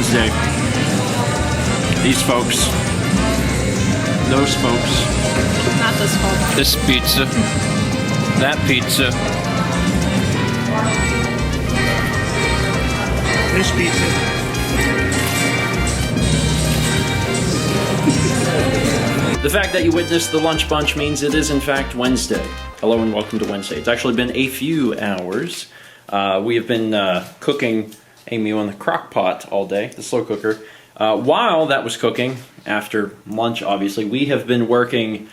Wednesday. These folks. Those folks. Not this folks. This pizza. That pizza. This pizza. The fact that you witnessed the lunch bunch means it is in fact Wednesday. Hello and welcome to Wednesday. It's actually been a few hours. We have been cooking a meal in the crock pot all day, the slow cooker. While that was cooking, after lunch obviously, we have been working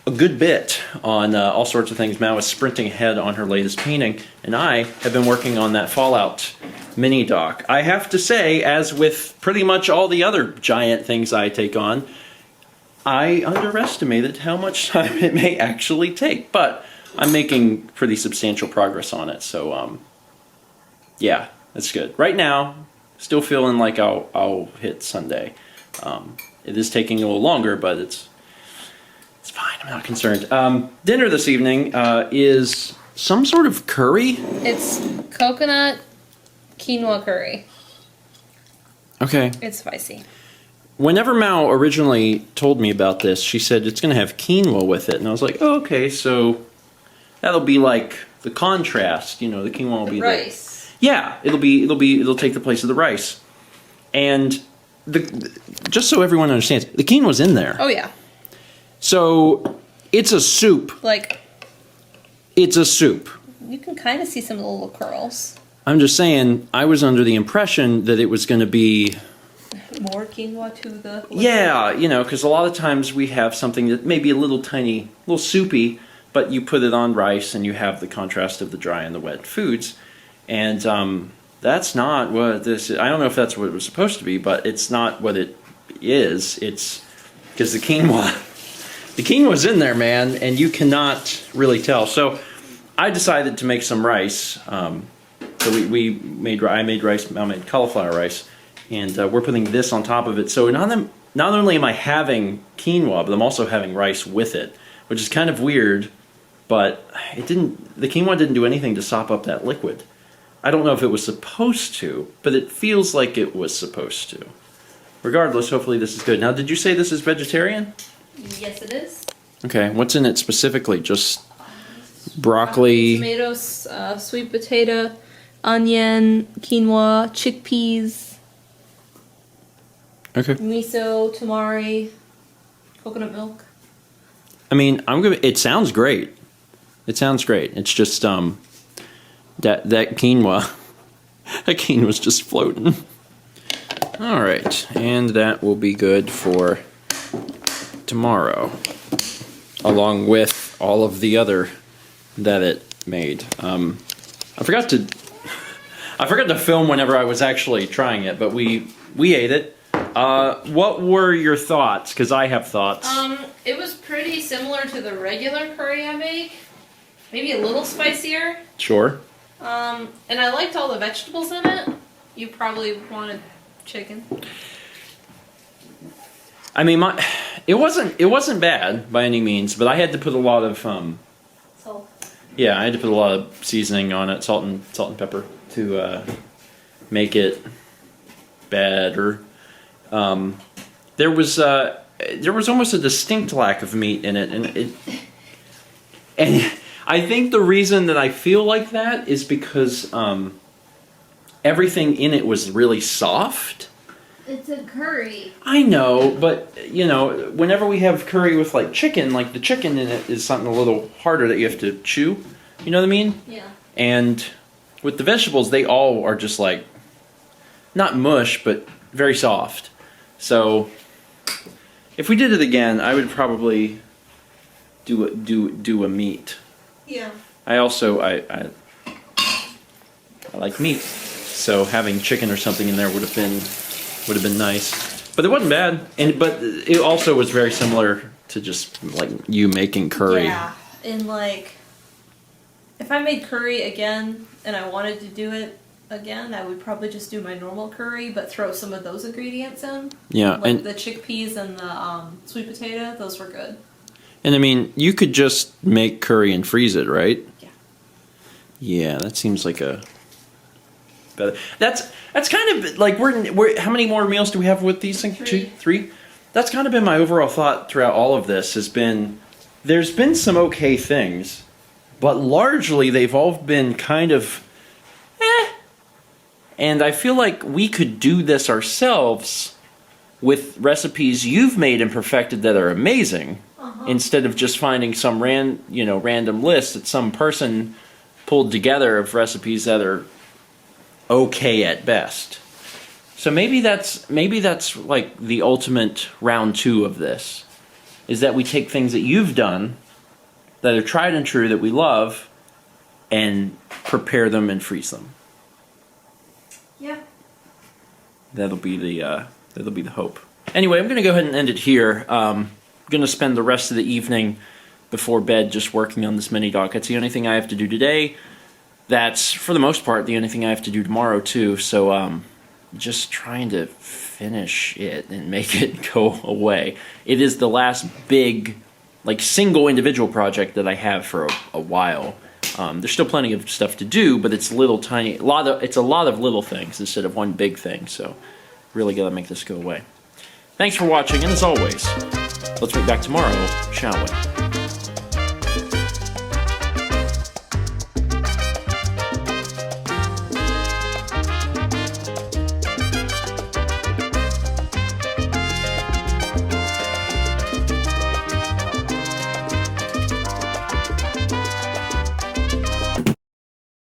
a good bit on all sorts of things. Mal is sprinting ahead on her latest painting, and I have been working on that Fallout mini dock. I have to say, as with pretty much all the other giant things I take on, I underestimated how much time it may actually take, but I'm making pretty substantial progress on it, so yeah, that's good. Right now, still feeling like I'll hit Sunday. It is taking a little longer, but it's fine. I'm not concerned. Dinner this evening is some sort of curry. It's coconut quinoa curry. Okay. It's spicy. Whenever Mao originally told me about this, she said it's going to have quinoa with it, and I was like, oh, okay, so that'll be like the contrast. You know, the quinoa will be rice. Yeah, it'll take the place of the rice, and just so everyone understands, the quinoa's in there. Oh yeah. So it's a soup. Like. It's a soup. You can kind of see some little curls. I'm just saying, I was under the impression that it was going to be more quinoa to the... Yeah, you know, because a lot of times we have something that may be a little tiny, little soupy, but you put it on rice and you have the contrast of the dry and the wet foods. And that's not what this is. I don't know if that's what it was supposed to be, but it's not what it is. It's because the quinoa's in there, man, and you cannot really tell. So I decided to make some rice. So I made rice, Mel made cauliflower rice. And we're putting this on top of it. So not only am I having quinoa, but I'm also having rice with it, which is kind of weird. But the quinoa didn't do anything to sop up that liquid. I don't know if it was supposed to, but it feels like it was supposed to. Regardless, hopefully this is good. Now, did you say this is vegetarian? Yes, it is. Okay, what's in it specifically? Just broccoli, tomatoes, sweet potato, onion, quinoa, chickpeas. Okay. Miso, tamari, coconut milk. I mean, it sounds great. It sounds great. It's just that quinoa, that quinoa's just floating. All right, and that will be good for tomorrow, along with all of the other that it made. I forgot to film whenever I was actually trying it, but we ate it. What were your thoughts? Because I have thoughts. It was pretty similar to the regular curry I make. Maybe a little spicier. Sure. And I liked all the vegetables in it. You probably wanted chicken. I mean, it wasn't bad by any means, but I had to put a lot of Salt. Yeah, I had to put a lot of seasoning on it, salt and pepper, to make it better. There was almost a distinct lack of meat in it, and I think the reason that I feel like that is because everything in it was really soft. It's a curry. I know, but you know, whenever we have curry with like chicken, like the chicken in it is something a little harder that you have to chew. You know what I mean? Yeah. And with the vegetables, they all are just like not mush, but very soft. So if we did it again, I would probably do a meat. Yeah. I also I like meat, so having chicken or something in there would have been nice. But it wasn't bad, but it also was very similar to just like you making curry. Yeah, and like if I made curry again and I wanted to do it again, I would probably just do my normal curry, but throw some of those ingredients in. Yeah, like and the chickpeas and the sweet potato. Those were good. And I mean, you could just make curry and freeze it, right? Yeah. Yeah, that seems like a better. That's kind of like we're how many more meals do we have with these things? 2, 3. That's kind of been my overall thought throughout all of this. Has been there's been some okay things, but largely they've all been kind of And I feel like we could do this ourselves with recipes you've made and perfected that are amazing, instead of just finding some random list that some person pulled together of recipes that are okay at best. So maybe that's like the ultimate round 2 of this, is that we take things that you've done that are tried and true that we love and prepare them and freeze them. Yeah. That'll be the hope. Anyway, I'm going to go ahead and end it here. I'm going to spend the rest of the evening before bed just working on this mini doc. It's the only thing I have to do today. That's, for the most part, the only thing I have to do tomorrow, too. So, just trying to finish it and make it go away. It is the last big, like, single individual project that I have for a while. There's still plenty of stuff to do, but it's it's a lot of little things instead of one big thing. So, really gotta make this go away. Thanks for watching, and as always, let's meet back tomorrow, shall we?